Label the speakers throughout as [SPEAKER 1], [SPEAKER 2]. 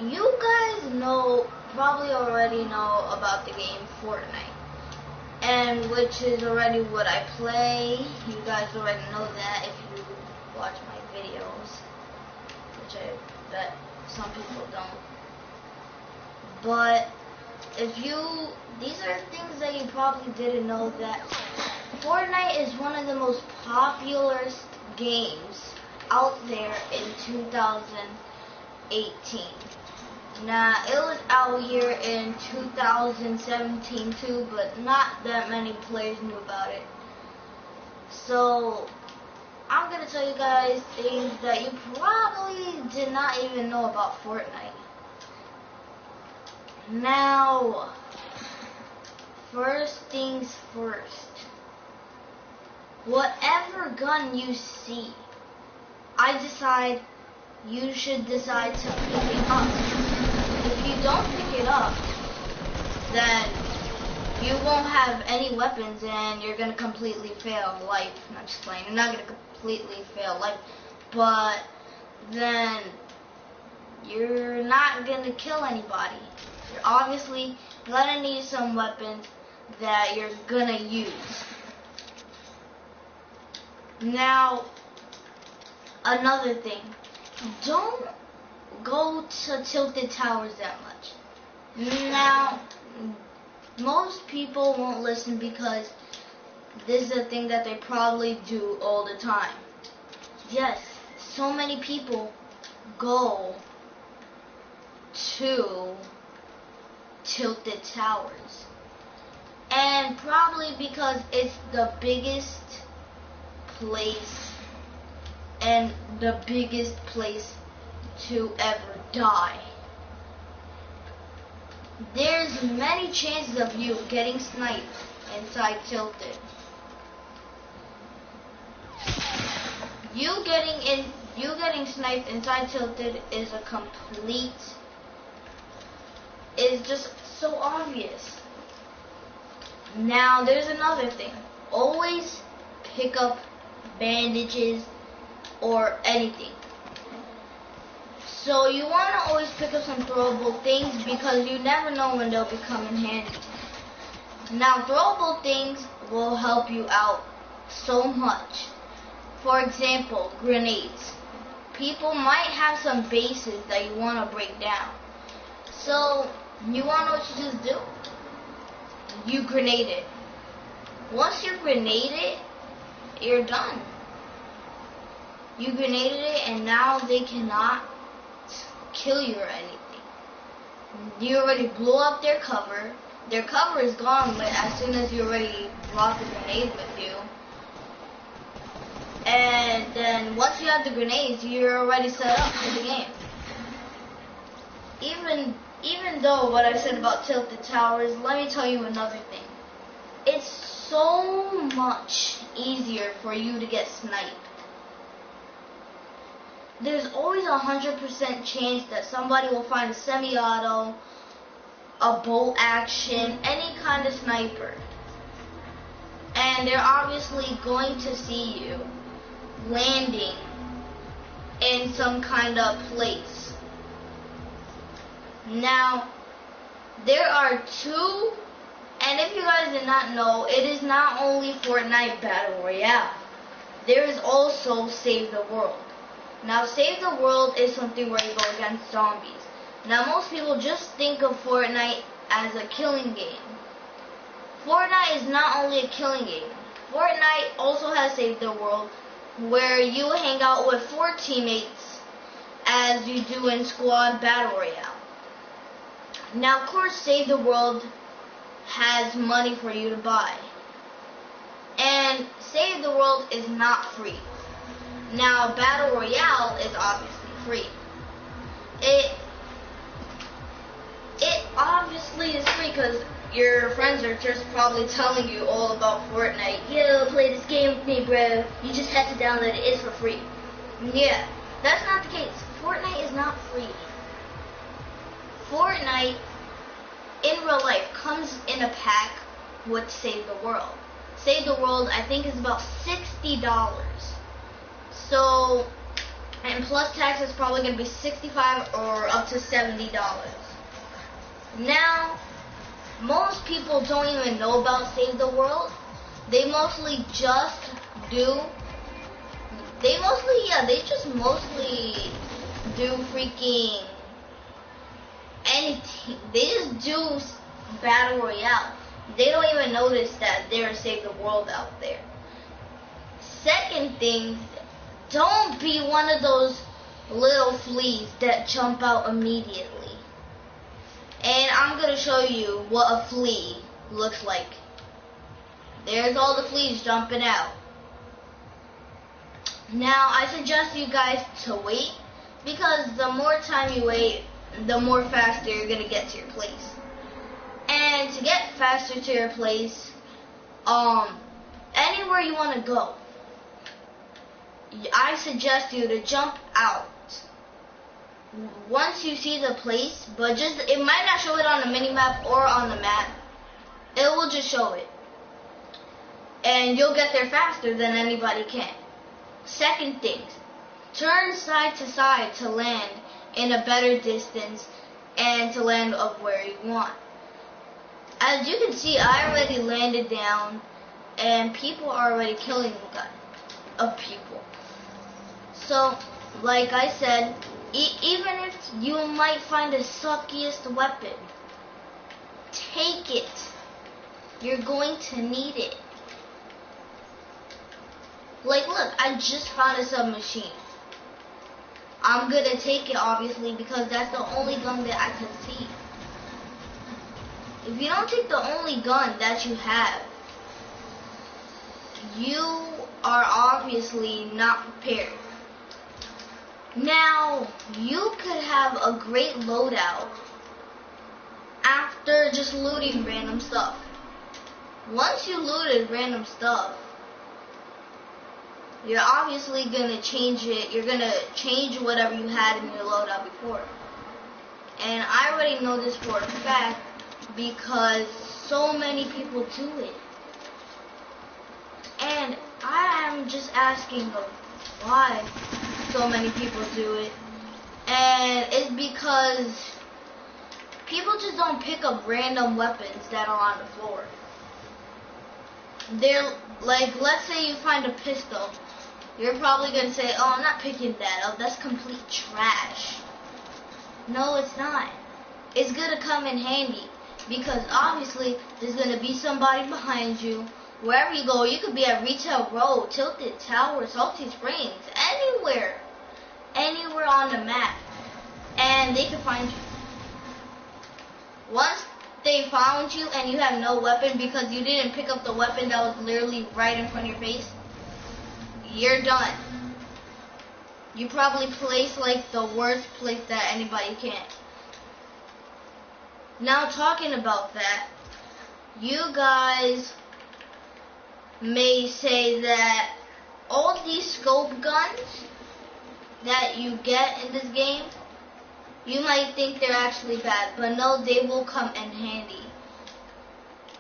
[SPEAKER 1] you guys probably already know about the game Fortnite, and which is already what I play. You guys already know that if you watch my videos, which I bet some people don't. But these are things that you probably didn't know, that Fortnite is one of the most popular games out there in 2018. Now, it was out here in 2017 too, but not that many players knew about it. So, I'm going to tell you guys things that you probably did not even know about Fortnite. Now, first things first. Whatever gun you see, you should decide to pick it up. If you don't pick it up, then you won't have any weapons and you're going to completely fail life. I'm just playing. You're not going to completely fail life, but then you're not going to kill anybody. You're obviously going to need some weapons that you're going to use. Now, another thing, don't go to tilted towers that much. Now, most people won't listen because this is a thing that they probably do all the time. Yes, so many people go to tilted towers, and probably because it's the biggest place and the biggest place to ever die. There's many chances of you getting sniped inside tilted. You getting sniped inside tilted is just so obvious. Now, there's another thing. Always pick up bandages or anything. So you want to always pick up some throwable things because you never know when they'll become in handy. Now, throwable things will help you out so much. For example, grenades. People might have some bases that you want to break down. So you want to know what you just do? You grenade it. Once you grenade it, you're done. You grenaded it and now they cannot kill you or anything. You already blew up their cover. Their cover is gone as soon as you already brought the grenade with you. And then once you have the grenades, you're already set up for the game. Even though what I said about tilted towers, let me tell you another thing. It's so much easier for you to get sniped. There's always 100% chance that somebody will find a semi-auto, a bolt action, any kind of sniper. And they're obviously going to see you landing in some kind of place. Now, there are two, and if you guys did not know, it is not only Fortnite Battle Royale. There is also Save the World. Now, Save the World is something where you go against zombies. Now, most people just think of Fortnite as a killing game. Fortnite is not only a killing game. Fortnite also has Save the World, where you hang out with 4 teammates as you do in Squad Battle Royale. Now, of course, Save the World has money for you to buy. And Save the World is not free. Now, Battle Royale is obviously free. It obviously is free because your friends are just probably telling you all about Fortnite. Yo, play this game with me, bro. You just have to download it. It's for free. Yeah, that's not the case. Fortnite is not free. Fortnite, in real life, comes in a pack with Save the World. Save the World, I think, is about $60. So, and plus tax is probably going to be $65 or up to $70. Now, most people don't even know about Save the World. They mostly just do. They just mostly do freaking anything. They just do Battle Royale. They don't even notice that there's Save the World out there. Second thing, don't be one of those little fleas that jump out immediately. And I'm going to show you what a flea looks like. There's all the fleas jumping out. Now, I suggest you guys to wait, because the more time you wait, the more faster you're going to get to your place. And to get faster to your place, anywhere you want to go, I suggest you to jump out once you see the place, but it might not show it on the mini-map or on the map. It will just show it. And you'll get there faster than anybody can. Second thing, turn side to side to land in a better distance and to land up where you want. As you can see, I already landed down and people are already killing of people. So, like I said, even if you might find the suckiest weapon, take it. You're going to need it. Like, look, I just found a submachine. I'm gonna take it, obviously, because that's the only gun that I can see. If you don't take the only gun that you have, you are obviously not prepared. Now, you could have a great loadout after just looting random stuff. Once you looted random stuff, you're obviously going to change it. You're going to change whatever you had in your loadout before. And I already know this for a fact because so many people do it. And I am just asking why so many people do it. And it's because people just don't pick up random weapons that are on the floor. They're like, let's say you find a pistol. You're probably going to say, oh, I'm not picking that up. That's complete trash. No, it's not. It's going to come in handy because obviously there's going to be somebody behind you. Wherever you go, you could be at Retail Road, Tilted Tower, Salty Springs, anywhere. Anywhere on the map. And they can find you. Once they found you and you have no weapon because you didn't pick up the weapon that was literally right in front of your face, you're done. You probably placed like the worst place that anybody can. Now talking about that, you guys may say that all these scope guns that you get in this game, you might think they're actually bad, but no, they will come in handy.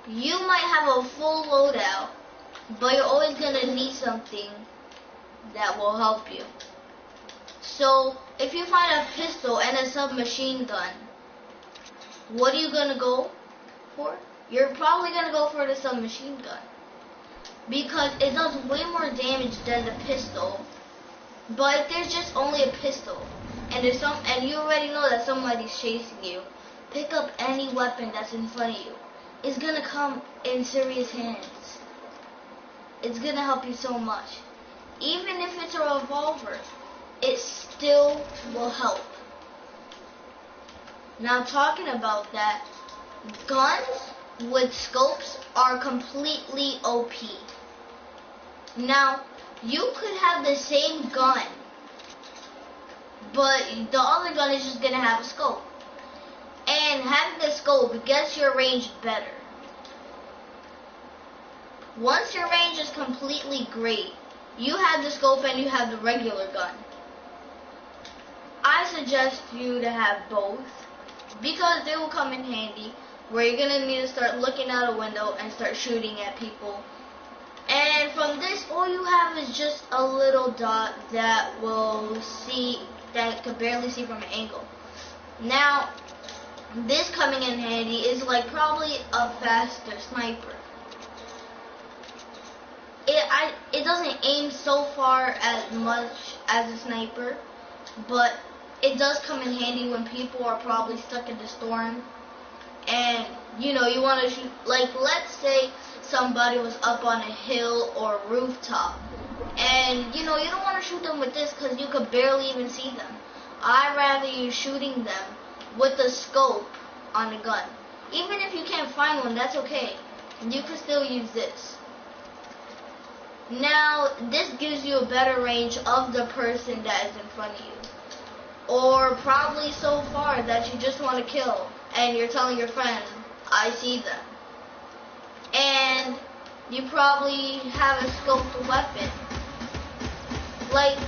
[SPEAKER 1] You might have a full loadout, but you're always going to need something that will help you. So, if you find a pistol and a submachine gun, what are you going to go for? You're probably going to go for the submachine gun. Because it does way more damage than the pistol. But if there's just only a pistol, and you already know that somebody's chasing you, pick up any weapon that's in front of you. It's going to come in serious hands. It's going to help you so much. Even if it's a revolver, it still will help. Now talking about that, guns with scopes are completely OP. Now, you could have the same gun, but the other gun is just going to have a scope. And having the scope gets your range better. Once your range is completely great, you have the scope and you have the regular gun. I suggest you to have both because they will come in handy where you're going to need to start looking out a window and start shooting at people. And And from this, all you have is just a little dot that could barely see from an angle. Now, this coming in handy is like probably a faster sniper. It doesn't aim so far as much as a sniper, but it does come in handy when people are probably stuck in the storm, and you want to shoot. Like, let's say somebody was up on a hill or a rooftop, and you don't want to shoot them with this because you could barely even see them. I'd rather you shooting them with the scope on a gun. Even if you can't find one, that's okay. You can still use this. Now, this gives you a better range of the person that is in front of you. Or probably so far that you just want to kill, and you're telling your friend, I see them. And you probably have a scoped weapon. Like,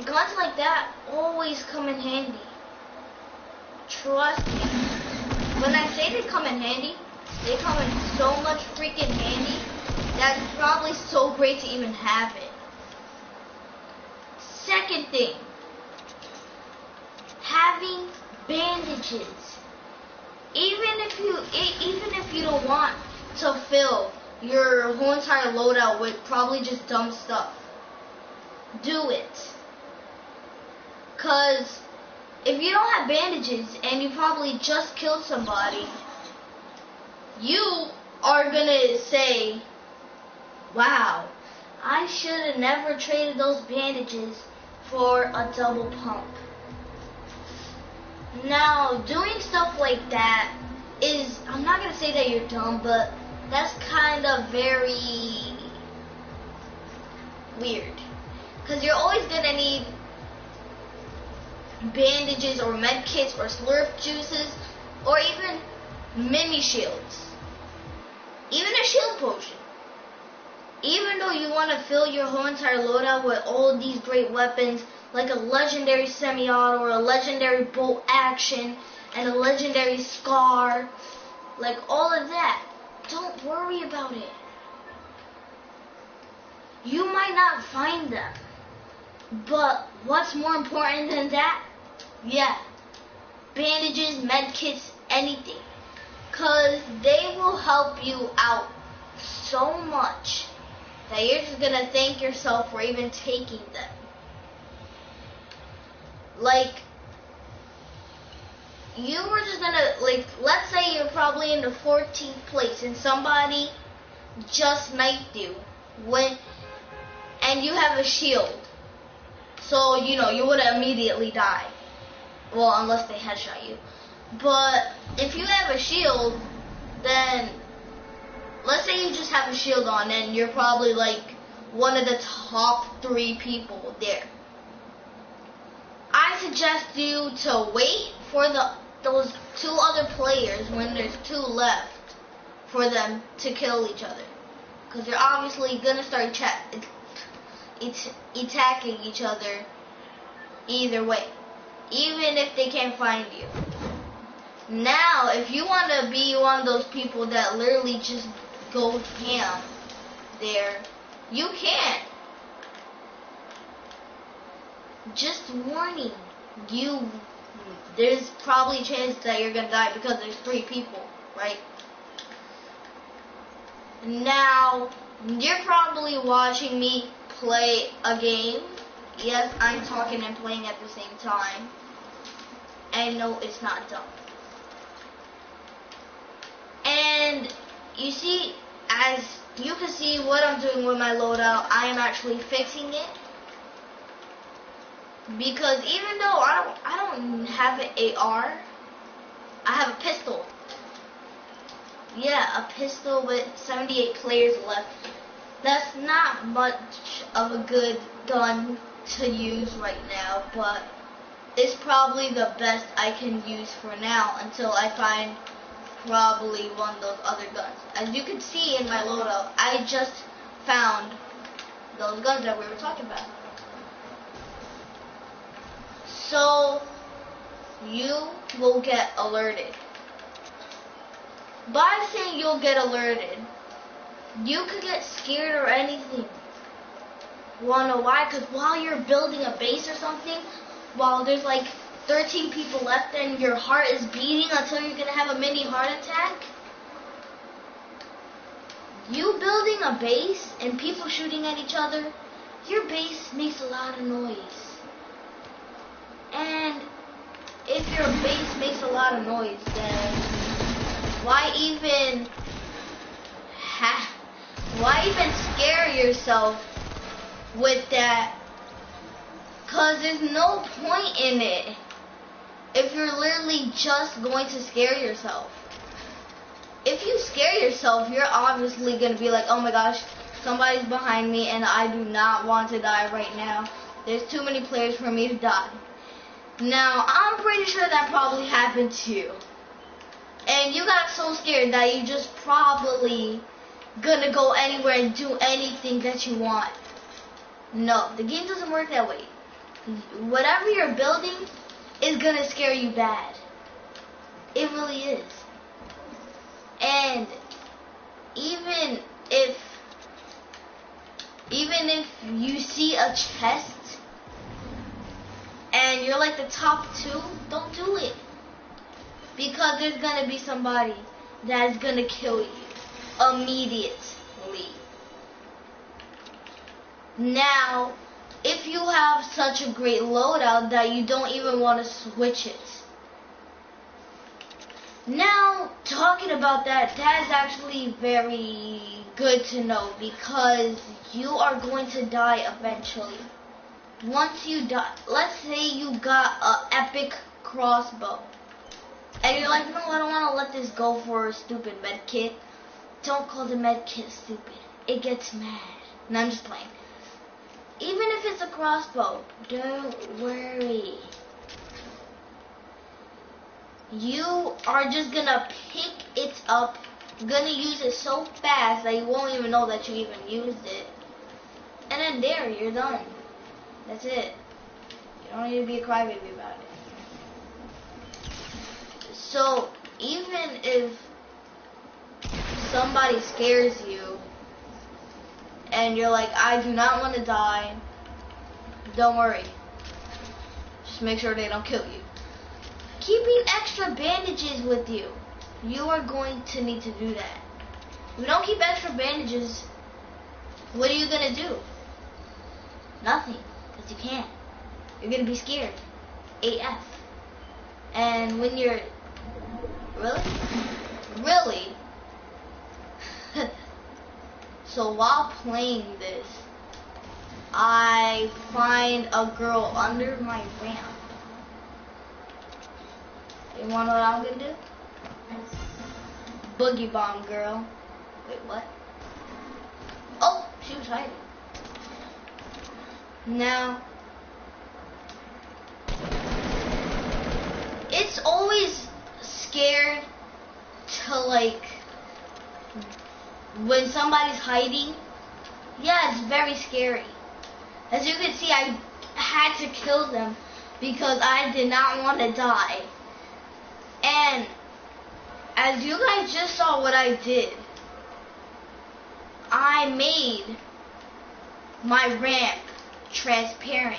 [SPEAKER 1] guns like that always come in handy. Trust me. When I say they come in handy, they come in so much freaking handy that it's probably so great to even have it. Second thing, having bandages. Even if you don't want to fill your whole entire loadout with probably just dumb stuff, do it. Cause if you don't have bandages and you probably just killed somebody, you are gonna say, wow, I should have never traded those bandages for a double pump. Now, doing stuff like that is, I'm not gonna say that you're dumb, but that's kind of very weird. Because you're always gonna need bandages or med kits or slurp juices or even mini shields. Even a shield potion. Even though you want to fill your whole entire loadout with all these great weapons, like a legendary semi-auto or a legendary bolt action and a legendary scar, like all of that, don't worry about it. You might not find them, but what's more important than that? Yeah, bandages, med kits, anything. Because they will help you out so much that you're just going to thank yourself for even taking them. Like, you were just going to, like, let's say you're probably in the 14th place and somebody just sniped you and you have a shield. So, you would immediately die. Well, unless they headshot you. But if you have a shield, then let's say you just have a shield on and you're probably like one of the top 3 people there. I suggest you to wait for those 2 other players when there's 2 left for them to kill each other. Because they're obviously going to start attacking each other either way. Even if they can't find you. Now, if you want to be one of those people that literally just go ham there, you can. Just warning, there's probably a chance that you're gonna die because there's 3 people, right? Now, you're probably watching me play a game. Yes, I'm talking and playing at the same time. And no, it's not dumb. And you see, as you can see what I'm doing with my loadout, I am actually fixing it. Because even though I don't have an AR, I have a pistol. Yeah, a pistol with 78 players left. That's not much of a good gun to use right now, but it's probably the best I can use for now until I find probably one of those other guns. As you can see in my loadout, I just found those guns that we were talking about. So you will get alerted. By saying you'll get alerted, You could get scared or anything. Wanna know why? Because while you're building a base or something, while there's like 13 people left and your heart is beating until you're gonna have a mini heart attack, you building a base and people shooting at each other, your base makes a lot of noise. And if your base makes a lot of noise, then why even scare yourself with that? Cause there's no point in it if you're literally just going to scare yourself. If you scare yourself, you're obviously gonna be like, oh my gosh, somebody's behind me and I do not want to die right now. There's too many players for me to die. Now, I'm pretty sure that probably happened to you. And you got so scared that you just probably gonna go anywhere and do anything that you want. No, the game doesn't work that way. Whatever you're building is gonna scare you bad. It really is. And even if you see a chest and you're like the top 2, don't do it. Because there's gonna be somebody that's gonna kill you immediately. Now, if you have such a great loadout that you don't even want to switch it. Now, talking about that, that is actually very good to know because you are going to die eventually. Once you die, let's say you got an epic crossbow. And you're like, no, I don't want to let this go for a stupid med kit. Don't call the med kit stupid. It gets mad. No, I'm just playing. Even if it's a crossbow, don't worry. You are just gonna pick it up, gonna use it so fast that you won't even know that you even used it. And then there, you're done. That's it. You don't need to be a crybaby about it. So, even if somebody scares you, and you're like, I do not want to die, don't worry. Just make sure they don't kill you. Keeping extra bandages with you. You are going to need to do that. If you don't keep extra bandages, what are you going to do? Nothing. Because you can't. You're going to be scared. AF. And when you're... Really? Really? So while playing this, I find a girl under my ramp. You wanna know what I'm gonna do? Boogie bomb girl. Wait, what? Oh, she was hiding. Now, it's always scared to like, when somebody's hiding, yeah, it's very scary. As you can see, I had to kill them because I did not want to die. And as you guys just saw what I did, I made my ramp transparent.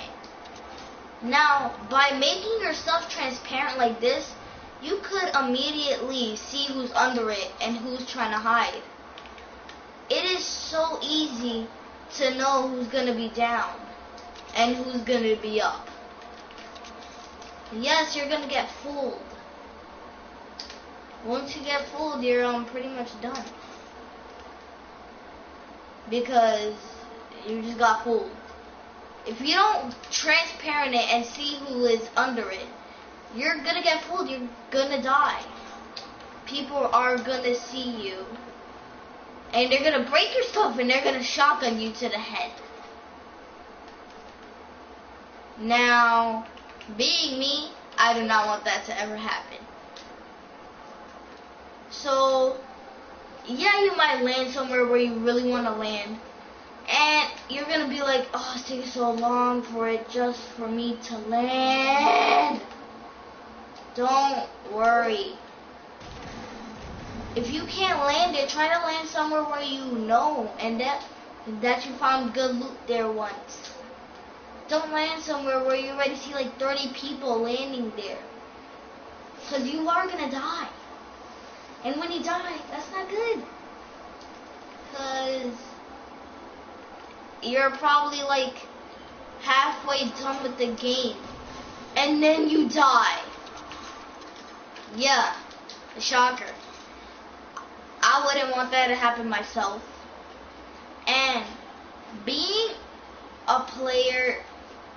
[SPEAKER 1] Now, by making your stuff transparent like this, you could immediately see who's under it and who's trying to hide. It is so easy to know who's going to be down and who's going to be up. Yes, you're going to get fooled. Once you get fooled, you're pretty much done. Because you just got fooled. If you don't transparent it and see who is under it, you're going to get fooled. You're going to die. People are going to see you. And they're going to break your stuff and they're going to shotgun you to the head. Now, being me, I do not want that to ever happen. So, yeah, you might land somewhere where you really want to land. And you're going to be like, oh, it's taking so long for it just for me to land. Don't worry. If you can't land it, try to land somewhere where you know and that you found good loot there once. Don't land somewhere where you already see like 30 people landing there. Because you are going to die. And when you die, that's not good. Because you're probably like halfway done with the game. And then you die. Yeah, a shocker. I wouldn't want that to happen myself. And being a player,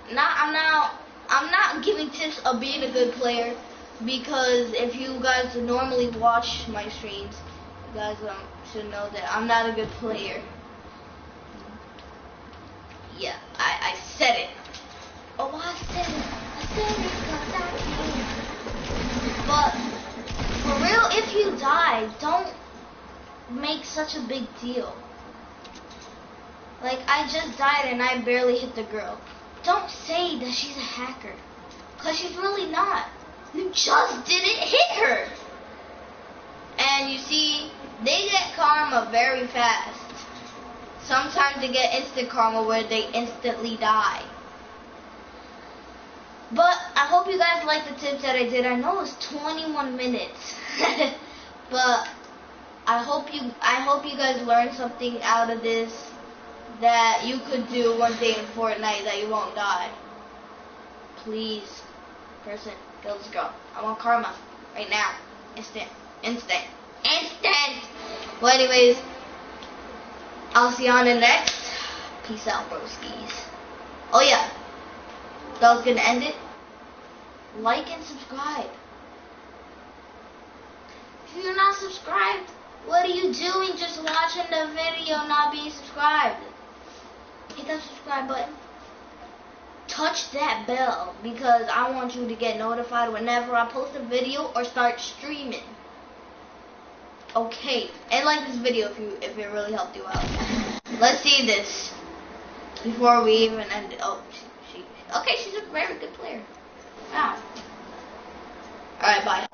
[SPEAKER 1] I'm not giving tips of being a good player, because if you guys normally watch my streams, you guys should know that I'm not a good player. Yeah, I said it. Oh, I said it. I said it because I can. But for real, if you die, don't make such a big deal. Like, I just died and I barely hit the girl. Don't say that she's a hacker, because she's really not. You just didn't hit her. And you see, they get karma very fast. Sometimes they get instant karma where they instantly die. But I hope you guys like the tips that I did. I know it's 21 minutes. But I hope you guys learned something out of this that you could do one day in Fortnite that you won't die. Please, person, kill this girl. I want karma right now. Instant. Well, anyways, I'll see you on the next. Peace out, broskies. Oh yeah, that was gonna end it. Like and subscribe. If you're not subscribed, what are you doing just watching the video not being subscribed? Hit that subscribe button. Touch that bell, because I want you to get notified whenever I post a video or start streaming. Okay, and like this video if it really helped you out. Let's see this before we even end it. Oh, okay, she's a very good player. Wow. Alright, bye.